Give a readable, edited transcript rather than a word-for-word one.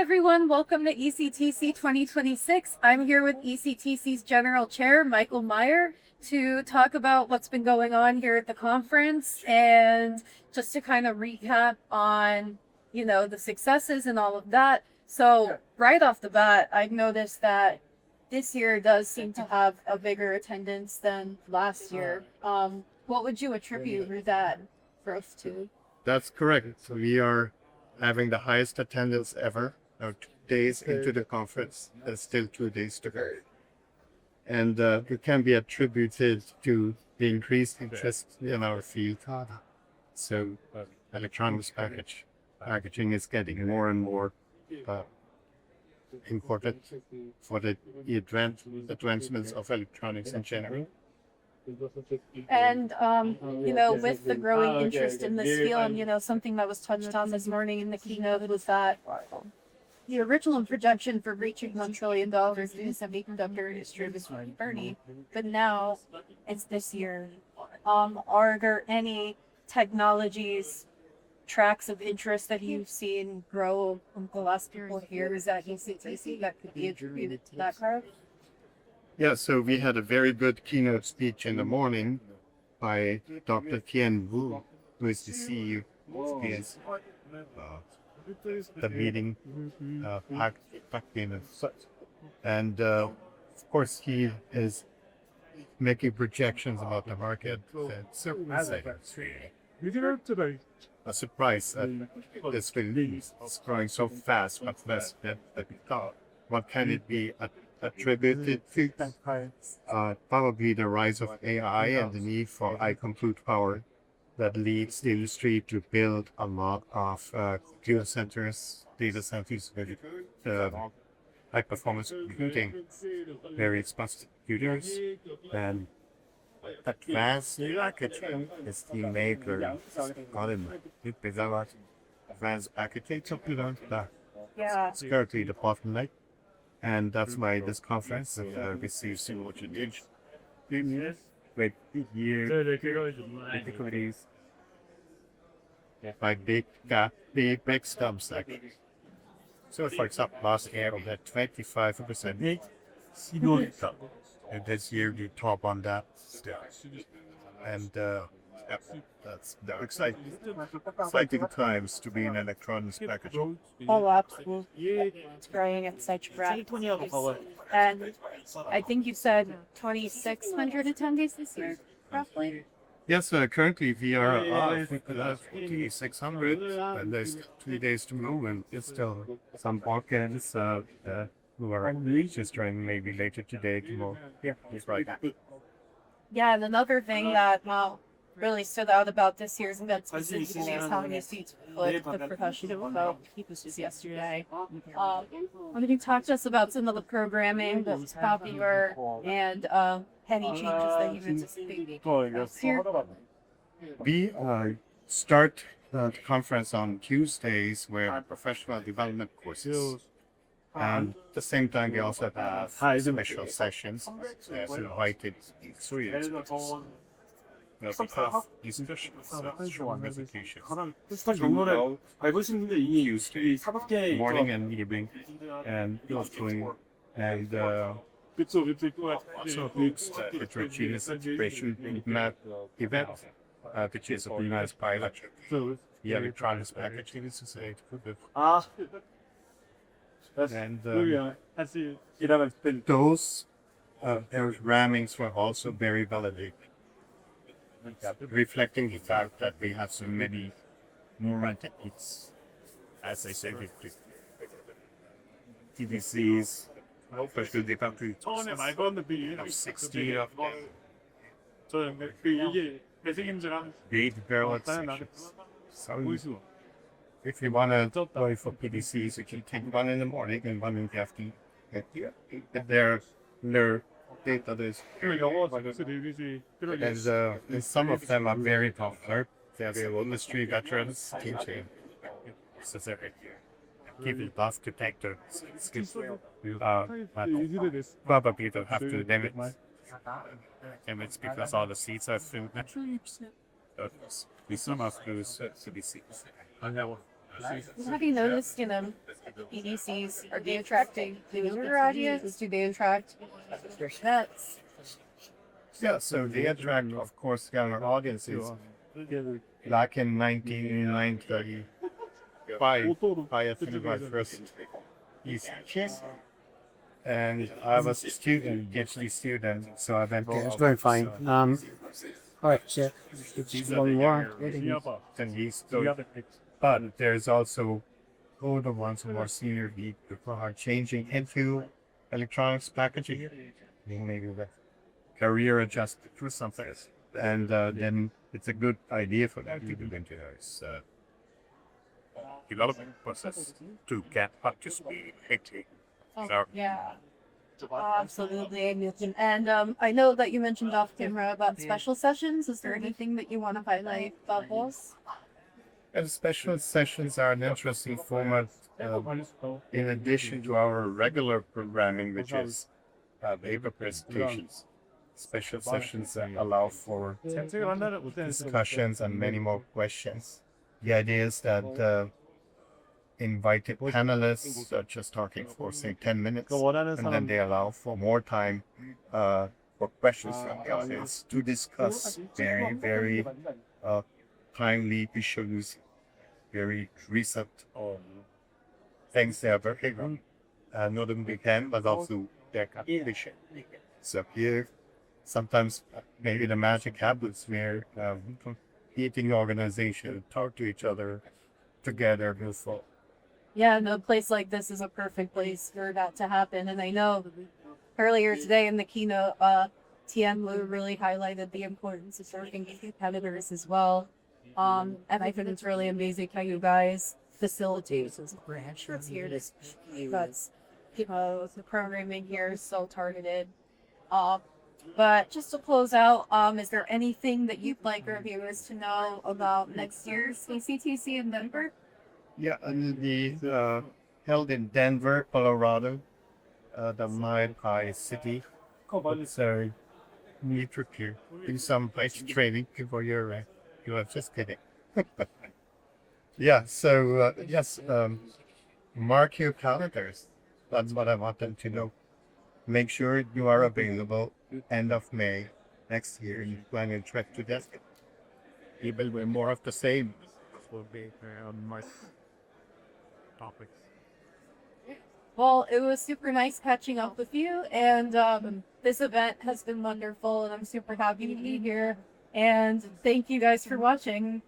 everyone, welcome to ECTC 2026. I'm here with ECTC's General Chair, Michael Meyer, to talk about what's been going on here at the conference and just to kind of recap on, the successes and all of that. So right off the bat, I've noticed that this year does seem to have a bigger attendance than last year. What would you attribute that growth to? That's correct. So we are having the highest attendance ever. 2 days into the conference, there's still 2 days to go. And it can be attributed to the increased interest in our field. So electronics packaging is getting more and more important for the advancements of electronics in general. And, with the growing interest in this field, something that was touched on this morning in the keynote was that the original projection for reaching $1 trillion in the semiconductor industry was 2030, but now it's this year. Are there any technologies, tracks of interest that you've seen grow in the last couple of years at ECTC that could be attributed to that growth? Yeah, so we had a very good keynote speech in the morning by Dr. Tien Wu, who is the CEO of the leading packaging. And of course, he is making projections about the market. It's a surprise that this release is growing so fast, much less than we thought. What can it be attributed to? Probably the rise of AI and the need for high compute power that leads the industry to build a lot of computer centers, data centers with high performance computing, very expensive computers, and advanced packaging is the major element. Advanced packaging is currently the bottleneck. And that's why this conference receives so much attention. With difficulties by big stumps actually. So for example, last year we had 25%. And this year we top on that still. And that's exciting times to be in electronics packaging. Oh, absolutely. It's growing at such a rapid pace. And I think you said 2,600 attendees this year, roughly? Yes, currently we are at 4,600, and there's 3 days to go, and there's still some Balkans who are registering maybe later today, tomorrow. Yeah, that's right. Yeah, and another thing that really stood out about this year's event specifically is how many seats with the professional about was yesterday. When you talk to us about some of the programming that's popular and any changes that you anticipate this year? We start the conference on Tuesdays with professional development courses. And at the same time, we also have special sessions as invited students. We have these short presentations. Tuesday morning and evening, and and also books heterogeneous integration map event, which is organized by the electronics packaging society. And those rammings were also very validated, reflecting the fact that we have so many more attendees. As I said, TDCs, especially the factory, have 60 of them. 8 barrel sections. So if you want to go for PDCs, you can take one in the morning and one in the afternoon. Their database. And some of them are very popular. There's industry veterans teaching. People love to take the skills. Probably don't have to limit. And it's because all the seats are filled naturally. Some of those CBCs. Have you noticed, EDCs, are they attracting the younger audience? Do they attract vets? Yeah, so they attract, of course, younger audiences. Back in 1935, I attended my first ECTC, and I was a student, PhD student, so I went to It's going fine. All right, so it's one more. attendees. But there's also all the ones who are senior people who are changing into electronics packaging, maybe the career adjusted or something. And then it's a good idea for them to go into this development process to get up to speed quickly. Oh, yeah. Absolutely. And I know that you mentioned off camera about special sessions. Is there anything that you want to highlight about those? And special sessions are an interesting format in addition to our regular programming, which is paper presentations. Special sessions allow for discussions and many more questions. The idea is that invited panelists are just talking for, say, 10 minutes, and then they allow for more time for questions from the audience to discuss very, very timely issues, very recent things they are working on. Not only them, but also their competition. So here, sometimes maybe the magic happens where competing organizations talk to each other together. Yeah, no place like this is a perfect place for that to happen. And I know earlier today in the keynote, Tien Lu really highlighted the importance of working with competitors as well. And I think it's really amazing how you guys facilitate this branch that's here to because the programming here is so targeted. But just to close out, is there anything that you'd like our viewers to know about next year's ECTC in Denver? Yeah, and the held in Denver, Colorado, the Mile High City. So need to do some basic training before you're just kidding. Yeah, so yes, mark your calendars. That's what I want them to know. Make sure you are available end of May next year. You plan a trip to Denver. Even with more of the same will be on my topics. Well, it was super nice catching up with you, and this event has been wonderful, and I'm super happy to be here. And thank you guys for watching.